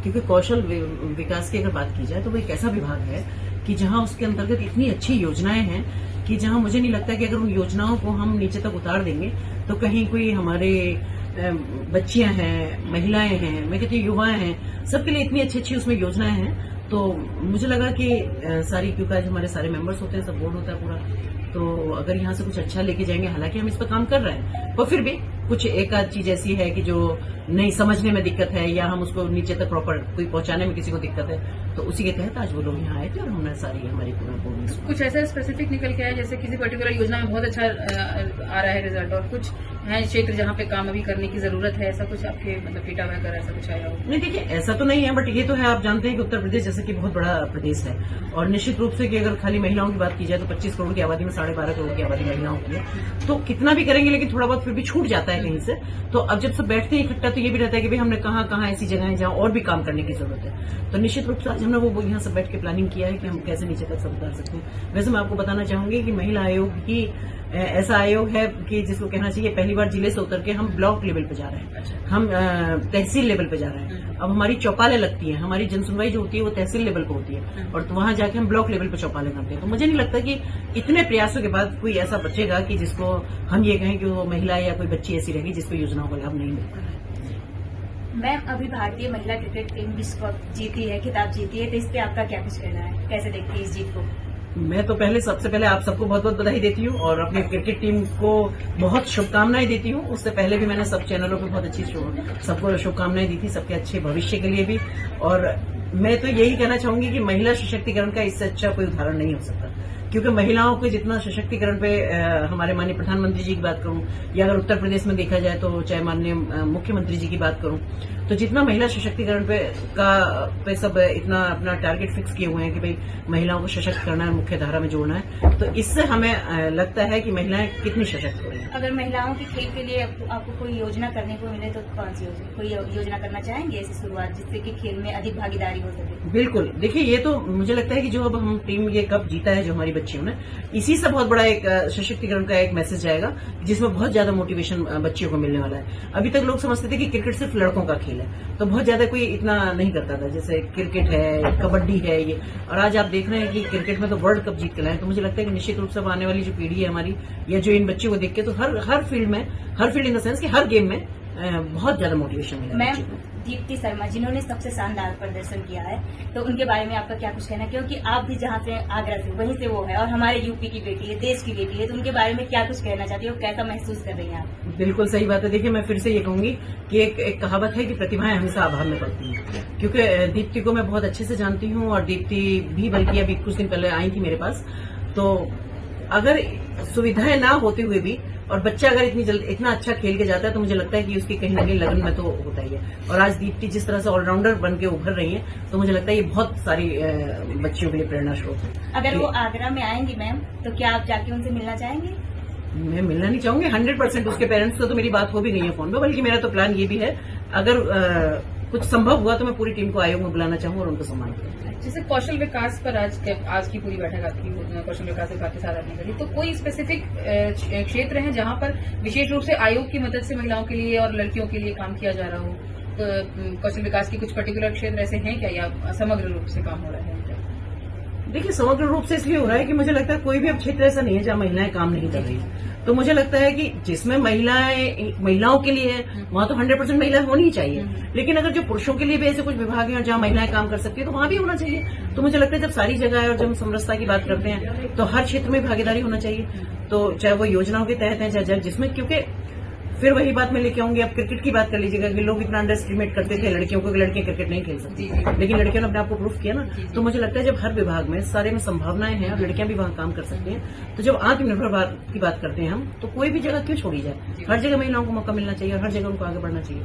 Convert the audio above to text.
क्योंकि कौशल विकास की अगर बात की जाए तो वो एक ऐसा विभाग है कि जहां उसके अंतर्गत इतनी अच्छी योजनाएं हैं कि जहां मुझे नहीं लगता कि अगर उन योजनाओं को हम नीचे तक उतार देंगे तो कहीं कोई हमारे बच्चियां हैं, महिलाएं हैं, मैं कहती हूँ युवाएं हैं, सबके लिए इतनी अच्छी अच्छी उसमें योजनाएं हैं। तो मुझे लगा कि सारी, क्योंकि आज हमारे सारे मेंबर्स होते हैं, सब बोर्ड होता है पूरा, तो अगर यहाँ से कुछ अच्छा लेके जाएंगे, हालांकि हम इस पर काम कर रहे हैं, पर फिर भी कुछ एक आध चीज ऐसी है कि जो नहीं समझने में दिक्कत है या हम उसको नीचे तक प्रॉपर कोई पहुंचाने में किसी को दिक्कत है, तो उसी के तहत आज वो लोग यहाँ आए थे और हमने सारी हमारी पूरा कुछ ऐसा स्पेसिफिक निकल के आया जैसे किसी पर्टिकुलर योजना में बहुत अच्छा आ रहा है रिजल्ट, और कुछ है क्षेत्र जहाँ पे काम अभी करने की जरूरत है, ऐसा कुछ आपके मतलब डेटा वगैरह ऐसा कुछ आया हो? नहीं, देखिए ऐसा तो नहीं है, बट ये तो है, आप जानते हैं कि उत्तर प्रदेश जैसे कि बहुत बड़ा प्रदेश है और निश्चित रूप से कि अगर खाली महिलाओं की बात की जाए तो 25 करोड़ की आबादी में 12.5 करोड़ की आबादी महिलाओं की है, तो कितना भी करेंगे लेकिन थोड़ा बहुत फिर भी छूट जाता है कहीं से। तो अब जब सब बैठते हैं इकट्ठा तो ये भी रहता है कि भाई हमने कहाँ कहाँ ऐसी जगह है जहाँ और भी काम करने की जरूरत है। तो निश्चित रूप से आज हमने वो यहाँ सब बैठ के प्लानिंग किया है कि हम कैसे नीचे तक सब उतार सकते हैं। वैसे मैं आपको बताना चाहूंगी कि महिला आयोग की ऐसा आयोग है कि जिसको कहना चाहिए पहली बार जिले से उतर के हम ब्लॉक लेवल पे जा रहे हैं, हम तहसील लेवल पे जा रहे हैं। अब हमारी चौपालें लगती हैं, हमारी जनसुनवाई जो होती है वो तहसील लेवल पे होती है और तो वहां जाके हम ब्लॉक लेवल पे चौपालें करते हैं। तो मुझे नहीं लगता कि इतने प्रयासों के बाद कोई ऐसा बचेगा कि जिसको हम ये कहें कि वो महिला या कोई बच्ची ऐसी रहेगी जिसको योजनाओं का लाभ नहीं मिलता है। मैम, अभी भारतीय महिला क्रिकेट टीम विश्व कप जीती है, खिताब जीती है, तो इस पे आपका क्या कुछ कहना है? कैसे देखती है इस जीत को? मैं तो सबसे पहले आप सबको बहुत बहुत बधाई देती हूँ और अपनी क्रिकेट टीम को बहुत शुभकामनाएं देती हूँ। उससे पहले भी मैंने सब चैनलों पे बहुत अच्छी सबको शुभकामनाएं दी थी, सबके अच्छे भविष्य के लिए भी। और मैं तो यही कहना चाहूंगी कि महिला सशक्तिकरण का इससे अच्छा कोई उदाहरण नहीं हो सकता, क्योंकि महिलाओं के जितना सशक्तिकरण पे हमारे माननीय प्रधानमंत्री जी की बात करूं या अगर उत्तर प्रदेश में देखा जाए तो चाहे माननीय मुख्यमंत्री जी की बात करूं, तो जितना महिला सशक्तिकरण पे सब इतना अपना टारगेट फिक्स किए हुए हैं कि भाई महिलाओं को सशक्त करना है, मुख्य धारा में जोड़ना है, तो इससे हमें लगता है कि महिलाएं कितनी सशक्त हो रही हैं। अगर महिलाओं के खेल के लिए आपको कोई योजना करने को मिले तो कौन सी योजना, कोई योजना करना चाहेंगे ऐसी शुरुआत जिससे कि खेल में अधिक भागीदारी हो सके? बिल्कुल, देखिए ये तो मुझे लगता है कि जो अब हम टीम ये कप जीता है जो हमारी बच्चियों ने, इसी से बहुत बड़ा एक सशक्तिकरण का एक मैसेज जाएगा जिसमें बहुत ज्यादा मोटिवेशन बच्चियों को मिलने वाला है। अभी तक लोग समझते थे कि क्रिकेट सिर्फ लड़कों का खेल है, तो बहुत ज्यादा कोई इतना नहीं करता था, जैसे क्रिकेट है, कबड्डी है ये, और आज आप देख रहे हैं कि क्रिकेट में तो वर्ल्ड कप जीत के लाए। तो मुझे लगता है कि निश्चित रूप से आने वाली जो पीढ़ी है हमारी या जो इन बच्चों को देख के तो हर फील्ड इन द सेंस कि हर गेम में बहुत ज्यादा मोटिवेशन मिला। मैम, दीप्ति शर्मा जिन्होंने सबसे शानदार प्रदर्शन किया है, तो उनके बारे में आपका क्या कुछ कहना है? क्योंकि आप भी जहाँ से आगरा से वहीं से वो है और हमारे यूपी की बेटी है, देश की बेटी है, तो उनके बारे में क्या कुछ कहना चाहती है और कैसा महसूस कर रही हैं आप? बिल्कुल सही बात है। देखिए मैं फिर से ये कहूंगी कि एक कहावत है कि प्रतिभाएं हमेशा अभाव में पड़ती हैं, क्योंकि दीप्ति को मैं बहुत अच्छे से जानती हूँ और दीप्ति भी बल्कि अभी कुछ दिन पहले आई थी मेरे पास। तो अगर सुविधाएं ना होते हुए भी और बच्चा अगर इतना अच्छा खेल के जाता है तो मुझे लगता है कि उसकी कहीं ना कहीं लगन में तो होता ही है। और आज दीप्ति जिस तरह से ऑलराउंडर बन के उभर रही है तो मुझे लगता है ये बहुत सारी बच्चियों के लिए प्रेरणा स्रोत है। अगर वो आगरा में आएंगी मैम, तो क्या आप जाके उनसे मिलना चाहेंगे? मैं मिलना नहीं चाहूंगी 100%। उसके पेरेंट्स से तो मेरी बात हो भी गई है फोन पे, बल्कि मेरा तो प्लान ये भी है अगर कुछ संभव हुआ तो मैं पूरी टीम को आयोग में बुलाना चाहूंगा और उनको सम्मान करूंगा। जैसे कौशल विकास पर आज की पूरी बैठक आपकी कौशल विकास विभाग के साथ आपने करी, तो कोई स्पेसिफिक क्षेत्र है जहां पर विशेष रूप से आयोग की मदद से महिलाओं के लिए और लड़कियों के लिए काम किया जा रहा हो? कौशल विकास के कुछ पर्टिकुलर क्षेत्र ऐसे हैं क्या या समग्र रूप से काम हो रहा है? देखिए समग्र रूप से इसलिए हो रहा है कि मुझे लगता है कोई भी अब क्षेत्र ऐसा नहीं है जहां महिलाएं काम नहीं कर रही। तो मुझे लगता है कि जिसमें महिलाओं के लिए है वहां तो 100% महिला होनी ही चाहिए, लेकिन अगर जो पुरुषों के लिए भी ऐसे कुछ विभाग हैं जहां महिलाएं काम कर सकती है तो वहां भी होना चाहिए। तो मुझे लगता है जब सारी जगह है और जब हम समरसता की बात करते हैं तो हर क्षेत्र में भागीदारी होना चाहिए, तो चाहे वो योजनाओं के तहत है चाहे जिसमें, क्योंकि फिर वही बात मैं लेके आऊंगी। अब क्रिकेट की बात कर लीजिएगा कि लोग इतना अंडर एस्टिमेट करते थे लड़कियों को कि लड़कियां क्रिकेट नहीं खेल सकती, लेकिन लड़कियों ने अपने आप को प्रूफ किया ना। तो मुझे लगता है जब हर विभाग में सारे में संभावनाएं हैं और लड़कियां भी वहां काम कर सकती हैं, तो जब आत्मनिर्भर भारत की बात करते हैं हम, तो कोई भी जगह क्यों छोड़ी जाए, हर जगह महिलाओं को मौका मिलना चाहिए और हर जगह उनको आगे बढ़ना चाहिए।